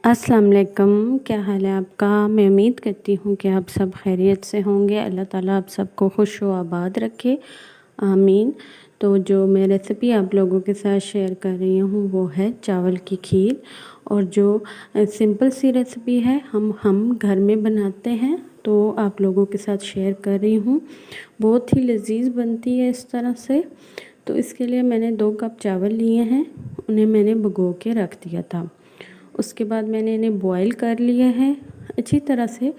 अस्सलाम वालेकुम, क्या हाल है आपका। मैं उम्मीद करती हूँ कि आप सब खैरियत से होंगे। अल्लाह ताला आप सबको खुश व आबाद रखे, आमीन। तो जो मैं रेसिपी आप लोगों के साथ शेयर कर रही हूँ वो है चावल की खीर। और जो सिंपल सी रेसिपी है हम घर में बनाते हैं, तो आप लोगों के साथ शेयर कर रही हूँ। बहुत ही लजीज बनती है इस तरह से। तो इसके लिए मैंने 2 कप चावल लिए हैं, उन्हें मैंने भिगो के रख दिया था। उसके बाद मैंने इन्हें बॉईल कर लिया है अच्छी तरह से।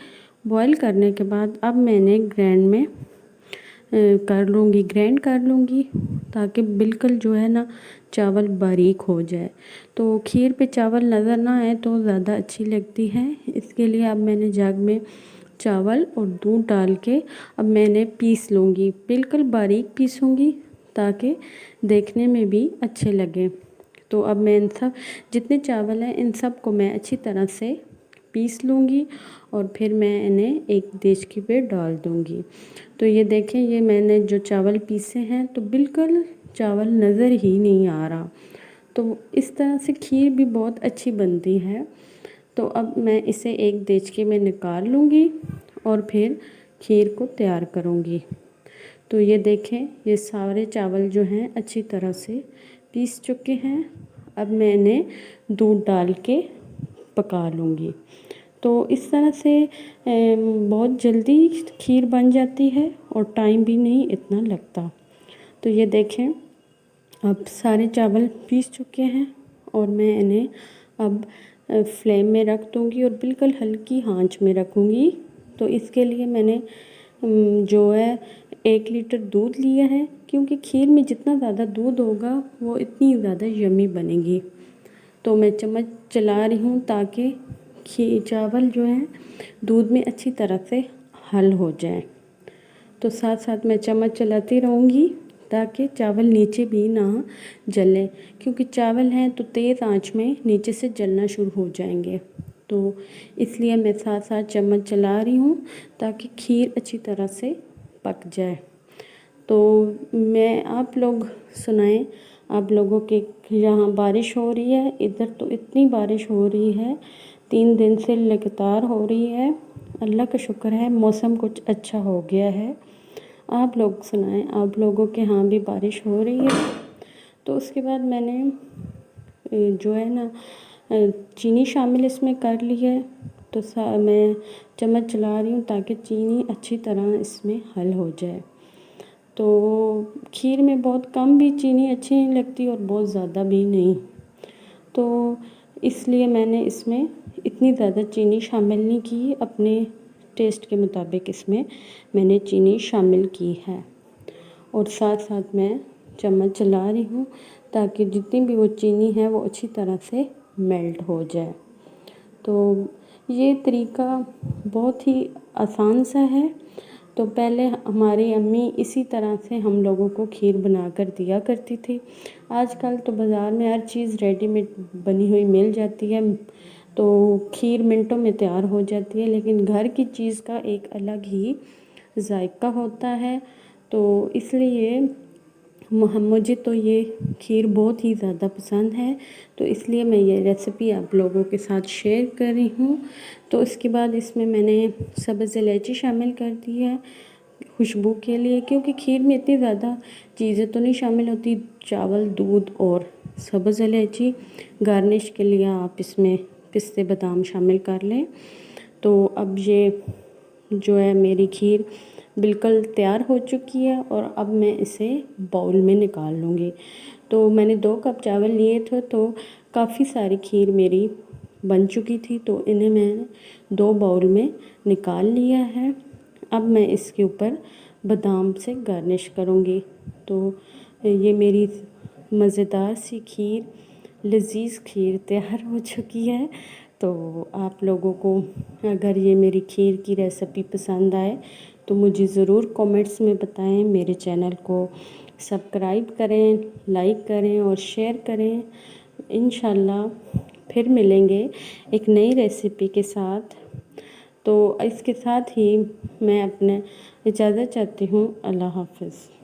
बॉईल करने के बाद अब मैंने ग्राइंड कर लूँगी ताकि बिल्कुल जो है ना चावल बारीक हो जाए। तो खीर पे चावल नज़र ना आए तो ज़्यादा अच्छी लगती है। इसके लिए अब मैंने जग में चावल और दूध डाल के अब मैंने पीस लूँगी, बिल्कुल बारीक पीसूँगी ताकि देखने में भी अच्छे लगे। तो अब मैं इन सब जितने चावल हैं इन सब को मैं अच्छी तरह से पीस लूँगी और फिर मैं इन्हें एक देचकी पे डाल दूँगी। तो ये देखें, ये मैंने जो चावल पीसे हैं तो बिल्कुल चावल नज़र ही नहीं आ रहा। तो इस तरह से खीर भी बहुत अच्छी बनती है। तो अब मैं इसे एक देचके में निकाल लूँगी और फिर खीर को तैयार करूँगी। तो ये देखें, ये सारे चावल जो हैं अच्छी तरह से पीस चुके हैं। अब मैं इन्हें दूध डाल के पका लूँगी। तो इस तरह से बहुत जल्दी खीर बन जाती है और टाइम भी नहीं इतना लगता। तो ये देखें, अब सारे चावल पीस चुके हैं और मैं इन्हें अब फ्लेम में रख दूँगी और बिल्कुल हल्की आंच में रखूँगी। तो इसके लिए मैंने जो है 1 लीटर दूध लिया है, क्योंकि खीर में जितना ज़्यादा दूध होगा वो इतनी ज़्यादा यम्मी बनेगी। तो मैं चम्मच चला रही हूँ ताकि चावल जो है दूध में अच्छी तरह से हल हो जाए। तो साथ साथ मैं चम्मच चलाती रहूँगी ताकि चावल नीचे भी ना जले, क्योंकि चावल हैं तो तेज़ आंच में नीचे से जलना शुरू हो जाएंगे। तो इसलिए मैं साथ साथ चम्मच चला रही हूँ ताकि खीर अच्छी तरह से पक जाए। तो मैं आप लोग सुनाएं, आप लोगों के यहाँ बारिश हो रही है। इधर तो इतनी बारिश हो रही है, 3 दिन से लगातार हो रही है। अल्लाह का शुक्र है मौसम कुछ अच्छा हो गया है। आप लोग सुनाएं, आप लोगों के यहाँ भी बारिश हो रही है। तो उसके बाद मैंने जो है ना चीनी शामिल इसमें कर ली है। तो मैं चम्मच चला रही हूँ ताकि चीनी अच्छी तरह इसमें हल हो जाए। तो खीर में बहुत कम भी चीनी अच्छी नहीं लगती और बहुत ज़्यादा भी नहीं। तो इसलिए मैंने इसमें इतनी ज़्यादा चीनी शामिल नहीं की, अपने टेस्ट के मुताबिक इसमें मैंने चीनी शामिल की है। और साथ साथ मैं चम्मच चला रही हूँ ताकि जितनी भी वो चीनी है वो अच्छी तरह से मेल्ट हो जाए। तो ये तरीका बहुत ही आसान सा है। तो पहले हमारी अम्मी इसी तरह से हम लोगों को खीर बना कर दिया करती थी। आजकल तो बाज़ार में हर चीज़ रेडीमेड बनी हुई मिल जाती है, तो खीर मिनटों में तैयार हो जाती है। लेकिन घर की चीज़ का एक अलग ही जायका होता है। तो इसलिए मुझे तो ये खीर बहुत ही ज़्यादा पसंद है। तो इसलिए मैं ये रेसिपी आप लोगों के साथ शेयर कर रही हूँ। तो इसके बाद इसमें मैंने सब्ज़ इलायची शामिल कर दी है खुशबू के लिए, क्योंकि खीर में इतनी ज़्यादा चीज़ें तो नहीं शामिल होती, चावल, दूध और सब्ज़ इलायची। गार्निश के लिए आप इसमें पिस्ते बादाम शामिल कर लें। तो अब ये जो है मेरी खीर बिल्कुल तैयार हो चुकी है और अब मैं इसे बाउल में निकाल लूँगी। तो मैंने 2 कप चावल लिए थे, तो काफ़ी सारी खीर मेरी बन चुकी थी। तो इन्हें मैंने 2 बाउल में निकाल लिया है। अब मैं इसके ऊपर बादाम से गार्निश करूँगी। तो ये मेरी मज़ेदार सी खीर, लजीज खीर तैयार हो चुकी है। तो आप लोगों को अगर ये मेरी खीर की रेसिपी पसंद आए तो मुझे ज़रूर कमेंट्स में बताएं। मेरे चैनल को सब्सक्राइब करें, लाइक करें और शेयर करें। इंशाल्लाह फिर मिलेंगे एक नई रेसिपी के साथ। तो इसके साथ ही मैं अपने इजाज़त चाहती हूँ। अल्लाह हाफ़िज़।